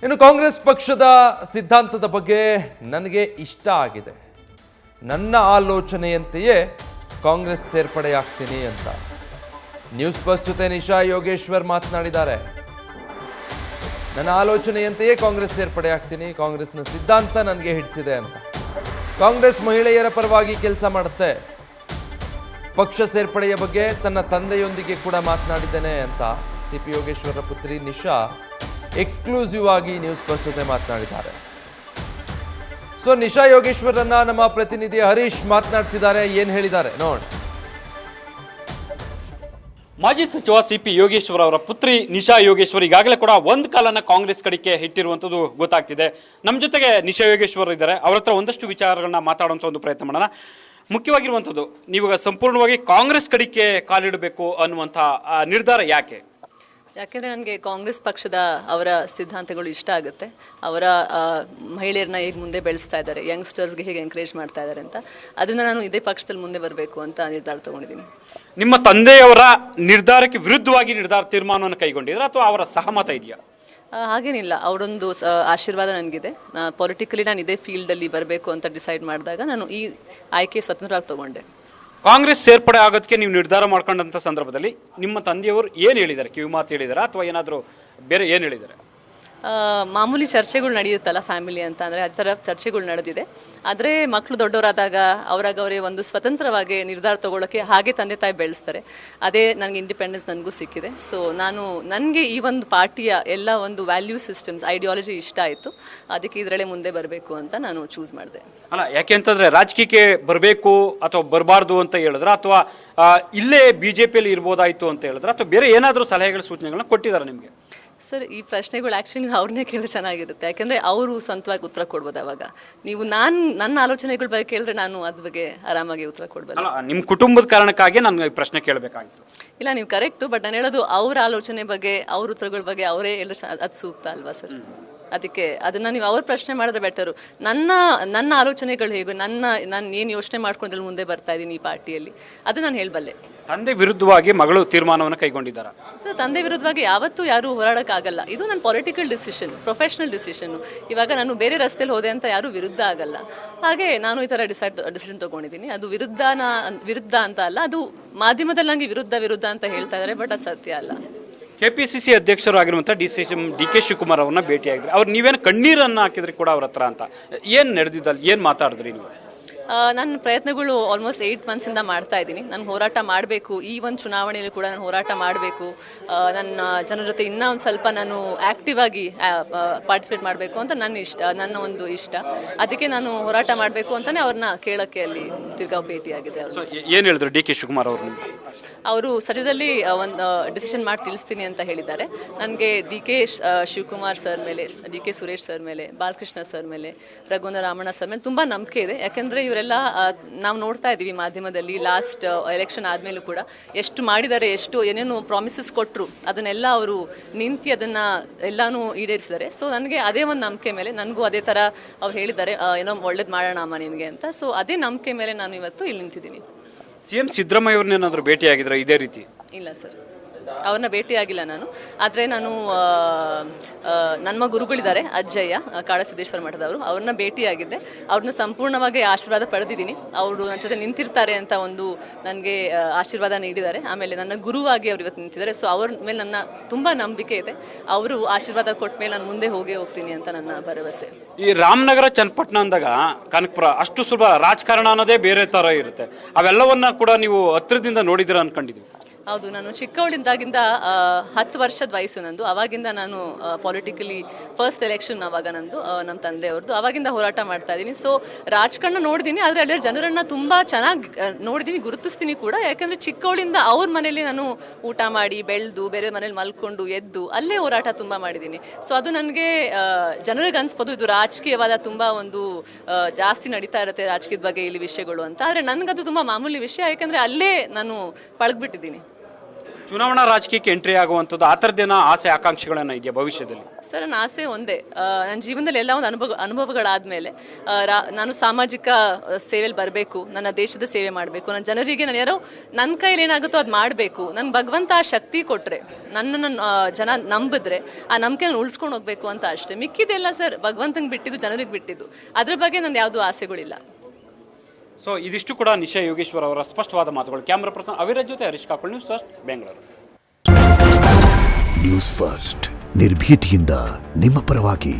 ಇನ್ನು ಕಾಂಗ್ರೆಸ್ ಪಕ್ಷದ ಸಿದ್ಧಾಂತದ ಬಗ್ಗೆ ನನಗೆ ಇಷ್ಟ ಆಗಿದೆ. ನನ್ನ ಆಲೋಚನೆಯಂತೆಯೇ ಕಾಂಗ್ರೆಸ್ ಸೇರ್ಪಡೆಯಾಗ್ತೀನಿ ಅಂತ ನ್ಯೂಸ್ ಫಸ್ಟ್ ಜೊತೆ ನಿಶಾ ಯೋಗೇಶ್ವರ್ ಮಾತನಾಡಿದ್ದಾರೆ. ನನ್ನ ಆಲೋಚನೆಯಂತೆಯೇ ಕಾಂಗ್ರೆಸ್ ಸೇರ್ಪಡೆಯಾಗ್ತೀನಿ, ಕಾಂಗ್ರೆಸ್ನ ಸಿದ್ಧಾಂತ ನನಗೆ ಹಿಡಿಸಿದೆ ಅಂತ. ಕಾಂಗ್ರೆಸ್ ಮಹಿಳೆಯರ ಪರವಾಗಿ ಕೆಲಸ ಮಾಡುತ್ತೆ. ಪಕ್ಷ ಸೇರ್ಪಡೆಯ ಬಗ್ಗೆ ತನ್ನ ತಂದೆಯೊಂದಿಗೆ ಕೂಡ ಮಾತನಾಡಿದ್ದೇನೆ ಅಂತ ಸಿಪಿ ಯೋಗೇಶ್ವರ ಪುತ್ರಿ ನಿಶಾ ಎಕ್ಸ್ಕ್ಲೂಸಿವ್ ಆಗಿ ನ್ಯೂಸ್ ಫಸ್ಟ್ ಜೊತೆ ಮಾತನಾಡಿದ್ದಾರೆ. ಸೊ ನಿಶಾ ಯೋಗೇಶ್ವರನ್ನ ನಮ್ಮ ಪ್ರತಿನಿಧಿ ಹರೀಶ್ ಮಾತನಾಡಿಸಿದ್ದಾರೆ. ಏನ್ ಹೇಳಿದ್ದಾರೆ ನೋಡಿ. ಮಾಜಿ ಸಚಿವ ಸಿಪಿ ಯೋಗೇಶ್ವರ್ ಅವರ ಪುತ್ರಿ ನಿಶಾ ಯೋಗೇಶ್ವರ್ ಈಗಾಗಲೇ ಕೂಡ ಒಂದು ಕಾಲನ ಕಾಂಗ್ರೆಸ್ ಕಡೆಗೆ ಇಟ್ಟಿರುವಂಥದ್ದು ಗೊತ್ತಾಗ್ತಿದೆ. ನಮ್ಮ ಜೊತೆಗೆ ನಿಶಾ ಯೋಗೇಶ್ವರ್ ಇದ್ದಾರೆ. ಅವ್ರ ಹತ್ರ ಒಂದಷ್ಟು ವಿಚಾರಗಳನ್ನ ಮಾತಾಡುವಂಥ ಒಂದು ಪ್ರಯತ್ನ ಮಾಡೋಣ. ಮುಖ್ಯವಾಗಿರುವಂಥದ್ದು, ನೀವಾಗ ಸಂಪೂರ್ಣವಾಗಿ ಕಾಂಗ್ರೆಸ್ ಕಡೆಗೆ ಕಾಲಿಡಬೇಕು ಅನ್ನುವಂಥ ನಿರ್ಧಾರ ಯಾಕೆ? ಯಾಕೆಂದರೆ ನನಗೆ ಕಾಂಗ್ರೆಸ್ ಪಕ್ಷದ ಅವರ ಸಿದ್ಧಾಂತಗಳು ಇಷ್ಟ ಆಗುತ್ತೆ. ಅವರ ಮಹಿಳೆಯರನ್ನ ಹೇಗೆ ಮುಂದೆ ಬೆಳೆಸ್ತಾ ಇದ್ದಾರೆ, ಯಂಗ್ಸ್ಟರ್ಸ್ಗೆ ಹೇಗೆ ಎಂಕರೇಜ್ ಮಾಡ್ತಾ ಇದ್ದಾರೆ ಅಂತ, ಅದನ್ನು ನಾನು ಇದೇ ಪಕ್ಷದಲ್ಲಿ ಮುಂದೆ ಬರಬೇಕು ಅಂತ ನಿರ್ಧಾರ ತಗೊಂಡಿದ್ದೀನಿ. ನಿಮ್ಮ ತಂದೆಯವರ ನಿರ್ಧಾರಕ್ಕೆ ವಿರುದ್ಧವಾಗಿ ತೀರ್ಮಾನವನ್ನು ಕೈಗೊಂಡಿದ್ರೆ ಅಥವಾ ಅವರ ಸಹಮತ ಇದೆಯಾ? ಹಾಗೇನಿಲ್ಲ, ಅವರೊಂದು ಆಶೀರ್ವಾದ ನನಗಿದೆ. ಪೊಲಿಟಿಕಲಿ ನಾನು ಇದೇ ಫೀಲ್ಡಲ್ಲಿ ಬರಬೇಕು ಅಂತ ಡಿಸೈಡ್ ಮಾಡಿದಾಗ ನಾನು ಈ ಆಯ್ಕೆ ಸ್ವತಂತ್ರವಾಗಿ ತಗೊಂಡೆ. ಕಾಂಗ್ರೆಸ್ ಸೇರ್ಪಡೆ ಆಗೋದಕ್ಕೆ ನೀವು ನಿರ್ಧಾರ ಮಾಡ್ಕೊಂಡಂಥ ಸಂದರ್ಭದಲ್ಲಿ ನಿಮ್ಮ ತಂದೆಯವರು ಏನು ಹೇಳಿದ್ದಾರೆ? ಕಿವಿ ಮಾತು ಹೇಳಿದಾರಾ ಅಥವಾ ಏನಾದರೂ ಬೇರೆ ಏನು ಹೇಳಿದ್ದಾರೆ? ಮಾಮೂಲಿ ಚರ್ಚೆಗಳು ನಡೆಯುತ್ತಲ್ಲ ಫ್ಯಾಮಿಲಿ ಅಂತ, ಅಂದರೆ ಆ ಥರ ಚರ್ಚೆಗಳು ನಡೆದಿದೆ. ಆದರೆ ಮಕ್ಕಳು ದೊಡ್ಡವರಾದಾಗ ಅವರೇ ಒಂದು ಸ್ವತಂತ್ರವಾಗಿ ನಿರ್ಧಾರ ತಗೊಳ್ಳೋಕ್ಕೆ ಹಾಗೆ ತಂದೆ ತಾಯಿ ಬೆಳೆಸ್ತಾರೆ. ಅದೇ ನನಗೆ ಇಂಡಿಪೆಂಡೆನ್ಸ್ ನನಗೂ ಸಿಕ್ಕಿದೆ. ಸೊ ನನಗೆ ಈ ಒಂದು ಪಾರ್ಟಿಯ ಎಲ್ಲ ಒಂದು ವ್ಯಾಲ್ಯೂ ಸಿಸ್ಟಮ್ಸ್, ಐಡಿಯಾಲಜಿ ಇಷ್ಟ ಆಯಿತು. ಅದಕ್ಕೆ ಇದರಲ್ಲೇ ಮುಂದೆ ಬರಬೇಕು ಅಂತ ನಾನು ಚೂಸ್ ಮಾಡಿದೆ. ಅಲ್ಲ, ಯಾಕೆ ಅಂತಂದರೆ ರಾಜಕೀಯಕ್ಕೆ ಬರಬೇಕು ಅಥವಾ ಬರಬಾರ್ದು ಅಂತ ಹೇಳಿದ್ರೆ, ಅಥವಾ ಇಲ್ಲೇ ಬಿಜೆಪಿಯಲ್ಲಿ ಇರ್ಬೋದಾಯಿತು ಅಂತ ಹೇಳಿದ್ರೆ, ಅಥವಾ ಬೇರೆ ಏನಾದರೂ ಸಲಹೆಗಳ ಸೂಚನೆಗಳನ್ನ ಕೊಟ್ಟಿದ್ದಾರೆ ನಿಮಗೆ? ಸರ್, ಈ ಪ್ರಶ್ನೆಗಳು ಆ್ಯಕ್ಚುಲಿ ನೀವು ಅವ್ರನ್ನೇ ಕೇಳಿದ್ರೆ ಚೆನ್ನಾಗಿರುತ್ತೆ. ಯಾಕೆಂದರೆ ಅವರು ಸ್ವಂತವಾಗಿ ಉತ್ತರ ಕೊಡ್ಬೋದು. ಅವಾಗ ನೀವು ನನ್ನ ಆಲೋಚನೆಗಳ ಬಗ್ಗೆ ಕೇಳಿದ್ರೆ ನಾನು ಅದ್ರ ಬಗ್ಗೆ ಆರಾಮಾಗಿ ಉತ್ತರ ಕೊಡ್ಬೋದು. ನಿಮ್ಮ ಕುಟುಂಬದ ಕಾರಣಕ್ಕಾಗಿ ನಾನು ಈ ಪ್ರಶ್ನೆ ಕೇಳಬೇಕಾಗಿತ್ತು. ಇಲ್ಲ, ನೀವು ಕರೆಕ್ಟು, ಬಟ್ ನಾನು ಹೇಳೋದು ಅವ್ರ ಆಲೋಚನೆ ಬಗ್ಗೆ, ಅವ್ರ ಉತ್ತರಗಳ ಬಗ್ಗೆ ಅವರೇ ಹೇಳಿದ್ರೆ ಅದು ಸೂಕ್ತ ಅಲ್ವಾ ಸರ್? ಅದಕ್ಕೆ ಅದನ್ನು ನೀವು ಅವ್ರ ಪ್ರಶ್ನೆ ಮಾಡಿದ್ರೆ ಬೆಟರು. ನನ್ನ ಆಲೋಚನೆಗಳು ಹೇಗೆ, ನಾನು ಏನು ಯೋಚನೆ ಮಾಡ್ಕೊಂಡ್ರೆ ಮುಂದೆ ಬರ್ತಾ ಇದ್ದೀನಿ ಈ ಪಾರ್ಟಿಯಲ್ಲಿ, ಅದು ನಾನು ಹೇಳಬಲ್ಲೆ. ತಂದೆ ವಿರುದ್ಧವಾಗಿ ಮಗಳು ತೀರ್ಮಾನವನ್ನು ಕೈಗೊಂಡಿದ್ದಾರೆ. ಸರ್, ತಂದೆ ವಿರುದ್ಧವಾಗಿ ಯಾವತ್ತೂ ಯಾರೂ ಹೋರಾಡೋಕ್ಕಾಗಲ್ಲ. ಇದು ನನ್ನ ಪೊಲಿಟಿಕಲ್ ಡಿಸಿಷನ್, ಪ್ರೊಫೆಷನಲ್ ಡಿಸಿಷನ್ನು. ಇವಾಗ ನಾನು ಬೇರೆ ರಸ್ತೆಯಲ್ಲಿ ಹೋದೆ ಅಂತ ಯಾರೂ ವಿರುದ್ಧ ಆಗಲ್ಲ. ಹಾಗೆ ನಾನು ಈ ಥರ ಡಿಸಿಷನ್ ತೊಗೊಂಡಿದ್ದೀನಿ. ಅದು ವಿರುದ್ಧ ಅಂತ ಅಲ್ಲ, ಅದು ಮಾಧ್ಯಮದಲ್ಲಿ ನನಗೆ ವಿರುದ್ಧ ಅಂತ ಹೇಳ್ತಾ ಇದ್ದಾರೆ, ಬಟ್ ಅದು ಸತ್ಯ ಅಲ್ಲ. ಕೆಪಿಸಿಸಿ ಅಧ್ಯಕ್ಷರು ಆಗಿರುವಂಥ ಡಿ ಕೆ ಶಿವಕುಮಾರ್ ಅವ್ರನ್ನ ಭೇಟಿಯಾಗಿದ್ರಿ. ಅವ್ರು ನೀವೇನು ಕಣ್ಣೀರನ್ನು ಹಾಕಿದ್ರಿ ಕೂಡ ಅವ್ರ ಹತ್ರ ಅಂತ, ಏನು ನಡೆದಿದ್ದಲ್ಲ, ಏನು ಮಾತಾಡಿದ್ರಿ ನೀವು? ನನ್ನ ಪ್ರಯತ್ನಗಳು ಆಲ್ಮೋಸ್ಟ್ 8 ಮಂತ್ಸಿಂದ ಮಾಡ್ತಾ ಇದ್ದೀನಿ. ನಾನು ಹೋರಾಟ ಮಾಡಬೇಕು, ಈ ಒಂದು ಚುನಾವಣೆಯಲ್ಲಿ ಕೂಡ ನಾನು ಹೋರಾಟ ಮಾಡಬೇಕು, ನನ್ನ ಜನರ ಜೊತೆ ಇನ್ನೂ ಒಂದು ಸ್ವಲ್ಪ ನಾನು ಆ್ಯಕ್ಟಿವ್ ಆಗಿ ಪಾರ್ಟಿಸಿಪೇಟ್ ಮಾಡಬೇಕು ಅಂತ ನನ್ನ ಒಂದು ಇಷ್ಟ. ಅದಕ್ಕೆ ನಾನು ಹೋರಾಟ ಮಾಡಬೇಕು ಅಂತಲೇ ಅವ್ರನ್ನ ಕೇಳೋಕ್ಕೆ ಅಲ್ಲಿ ತಿರ್ಗಾ ಭೇಟಿಯಾಗಿದೆ. ಅವರು ಏನು ಹೇಳಿದ್ರು ಡಿ ಕೆ ಶಿವಕುಮಾರ್ ಅವರು? ಅವರು ಸದ್ಯದಲ್ಲಿ ಒಂದು ಡಿಸಿಷನ್ ಮಾಡಿ ತಿಳಿಸ್ತೀನಿ ಅಂತ ಹೇಳಿದ್ದಾರೆ. ನನಗೆ ಡಿ ಕೆ ಶಿವಕುಮಾರ್ ಸರ್ ಮೇಲೆ, ಡಿ ಕೆ ಸುರೇಶ್ ಸರ್ ಮೇಲೆ, ಬಾಲಕೃಷ್ಣ ಸರ್ ಮೇಲೆ, ರಘುವರ ರಾಮಣ್ಣ ಸರ್ ಮೇಲೆ ತುಂಬ ನಂಬಿಕೆ ಇದೆ. ಯಾಕೆಂದರೆ ಇವರೆಲ್ಲ ನಾವು ನೋಡ್ತಾ ಇದ್ದೀವಿ ಮಾಧ್ಯಮದಲ್ಲಿ, ಲಾಸ್ಟ್ ಎಲೆಕ್ಷನ್ ಆದಮೇಲೂ ಕೂಡ ಎಷ್ಟು ಮಾಡಿದ್ದಾರೆ, ಎಷ್ಟು ಏನೇನು ಪ್ರಾಮಿಸಸ್ ಕೊಟ್ಟರು, ಅದನ್ನೆಲ್ಲ ಅವರು ನಿಂತು ಅದನ್ನು ಎಲ್ಲನೂ ಈಡೇರಿಸಿದ್ದಾರೆ. ಸೊ ನನಗೆ ಅದೇ ಒಂದು ನಂಬಿಕೆ ಮೇಲೆ, ನನಗೂ ಅದೇ ಥರ ಅವ್ರು ಹೇಳಿದ್ದಾರೆ ಏನೋ ಒಳ್ಳೇದು ಮಾಡೋಣ ಅಮ್ಮ ನಿನಗೆ ಅಂತ. ಸೊ ಅದೇ ನಂಬಿಕೆ ಮೇಲೆ ನಾನು ಇವತ್ತು ಇಲ್ಲಿ ನಿಂತಿದ್ದೀನಿ. CM ಸಿದ್ದರಾಮಯ್ಯ ಅವ್ರನ್ನೇನಾದರೂ ಭೇಟಿಯಾಗಿದ್ರೆ ಇದೇ ರೀತಿ? ಇಲ್ಲ ಸರ್, ಅವ್ರನ್ನ ಭೇಟಿಯಾಗಿಲ್ಲ ನಾನು. ಆದರೆ ನಾನು ನಮ್ಮ ಗುರುಗಳಿದ್ದಾರೆ, ಅಜ್ಜಯ್ಯ ಕಾಡಸಿದ್ದೇಶ್ವರ ಮಠದವರು, ಅವ್ರನ್ನ ಭೇಟಿಯಾಗಿದ್ದೆ. ಅವ್ರನ್ನ ಸಂಪೂರ್ಣವಾಗಿ ಆಶೀರ್ವಾದ ಪಡೆದಿದ್ದೀನಿ. ಅವರು ನನ್ನ ಜೊತೆ ನಿಂತಿರ್ತಾರೆ ಅಂತ ಒಂದು ನನಗೆ ಆಶೀರ್ವಾದ ನೀಡಿದ್ದಾರೆ. ಆಮೇಲೆ ನನ್ನ ಗುರುವಾಗಿ ಅವ್ರು ಇವತ್ತು ನಿಂತಿದ್ದಾರೆ. ಸೊ ಅವ್ರ ಮೇಲೆ ನನ್ನ ತುಂಬ ನಂಬಿಕೆ ಇದೆ. ಅವರು ಆಶೀರ್ವಾದ ಕೊಟ್ಟ ಮೇಲೆ ನಾನು ಮುಂದೆ ಹೋಗ್ತೀನಿ ಅಂತ ನನ್ನ ಭರವಸೆ. ಈ ರಾಮನಗರ ಚನ್ನಪಟ್ಟಣ ಅಂದಾಗ ಕನಕಪುರ ಅಷ್ಟು ಸುಲಭ ರಾಜಕಾರಣ ಅನ್ನೋದೇ ಬೇರೆ ಥರ ಇರುತ್ತೆ. ಅವೆಲ್ಲವನ್ನ ಕೂಡ ನೀವು ಹತ್ರದಿಂದ ನೋಡಿದಿರ ಅನ್ಕೊಂಡಿದ್ದೀವಿ. ಹೌದು, ನಾನು ಚಿಕ್ಕವಳಿಂದಾಗಿಂದ 10 ವರ್ಷದ ವಯಸ್ಸು ನಂದು. ಅವಾಗಿಂದ ನಾನು ಪೊಲಿಟಿಕಲಿ ಫಸ್ಟ್ ಎಲೆಕ್ಷನ್ ಆವಾಗ ನಂದು, ನಮ್ಮ ತಂದೆಯವ್ರದ್ದು. ಅವಾಗಿಂದ ಹೋರಾಟ ಮಾಡ್ತಾ ಇದ್ದೀನಿ. ಸೊ ರಾಜಕಾರಣ ನೋಡಿದ್ದೀನಿ, ಆದರೆ ಅಲ್ಲಿ ಜನರನ್ನು ತುಂಬ ಚೆನ್ನಾಗಿ ನೋಡಿದ್ದೀನಿ, ಗುರುತಿಸ್ತೀನಿ ಕೂಡ. ಯಾಕಂದರೆ ಚಿಕ್ಕವಳಿಂದ ಅವ್ರ ಮನೇಲಿ ನಾನು ಊಟ ಮಾಡಿ ಬೆಳೆದು, ಬೇರೆ ಮನೇಲಿ ಮಲ್ಕೊಂಡು ಎದ್ದು ಅಲ್ಲೇ ಹೋರಾಟ ತುಂಬ ಮಾಡಿದ್ದೀನಿ. ಸೊ ಅದು ನನಗೆ ಜನರಿಗೆ ಅನಿಸ್ಬೋದು ಇದು ರಾಜಕೀಯವಾದ ತುಂಬ ಒಂದು ಜಾಸ್ತಿ ನಡೀತಾ ಇರುತ್ತೆ ರಾಜಕೀಯದ ಬಗ್ಗೆ ಇಲ್ಲಿ ವಿಷಯಗಳು ಅಂತ. ಆದರೆ ನನಗದು ತುಂಬ ಮಾಮೂಲಿ ವಿಷಯ, ಯಾಕಂದರೆ ಅಲ್ಲೇ ನಾನು ಪಳಗ್ಬಿಟ್ಟಿದ್ದೀನಿ. ಚುನಾವಣಾ ರಾಜಕೀಯಕ್ಕೆ ಎಂಟ್ರಿ ಆಗುವಂಥದ್ದು ಆ ಥರದ್ದೇನೋ ಆಸೆ ಆಕಾಂಕ್ಷೆಗಳನ್ನ ಇದೆಯಾ ಭವಿಷ್ಯದಲ್ಲಿ? ಸರ್ ನನ್ನ ಆಸೆ ಒಂದೇ, ನನ್ನ ಜೀವನದಲ್ಲಿ ಎಲ್ಲ ಒಂದು ಅನುಭವಗಳಾದಮೇಲೆ ನಾನು ಸಾಮಾಜಿಕ ಸೇವೆಯಲ್ಲಿ ಬರಬೇಕು, ನನ್ನ ದೇಶದ ಸೇವೆ ಮಾಡಬೇಕು, ನನ್ನ ಜನರಿಗೆ ನಾನು ಯಾರೋ ನನ್ನ ಕೈಲಿ ಏನಾಗುತ್ತೋ ಅದು ಮಾಡಬೇಕು. ನನ್ನ ಭಗವಂತ ಆ ಶಕ್ತಿ ಕೊಟ್ಟರೆ, ನನ್ನನ್ನು ಜನ ನಂಬಿದ್ರೆ ಆ ನಂಬಿಕೆ ನಾನು ಉಳಿಸ್ಕೊಂಡು ಹೋಗ್ಬೇಕು ಅಂತ ಅಷ್ಟೇ. ಮಿಕ್ಕಿದೆಲ್ಲ ಸರ್ ಭಗವಂತಂಗೆ ಬಿಟ್ಟಿದ್ದು, ಜನರಿಗೆ ಬಿಟ್ಟಿದ್ದು. ಅದ್ರ ಬಗ್ಗೆ ನನ್ನ ಯಾವುದೂ ಆಸೆಗಳಿಲ್ಲ. ಸೊ ಇದಿಷ್ಟು ಕೂಡ ನಿಶಾ ಯೋಗೇಶ್ವರ್ ಅವರ ಸ್ಪಷ್ಟವಾದ ಮಾತುಗಳು. ಕ್ಯಾಮ್ರಾ ಪರ್ಸನ್ ಅವಿರತ್ ಜೊತೆ Harish Kapal, News First, Bengaluru. News First ನಿರ್ಭೀತಿಯಿಂದ ನಿಮ್ಮ ಪರವಾಗಿ.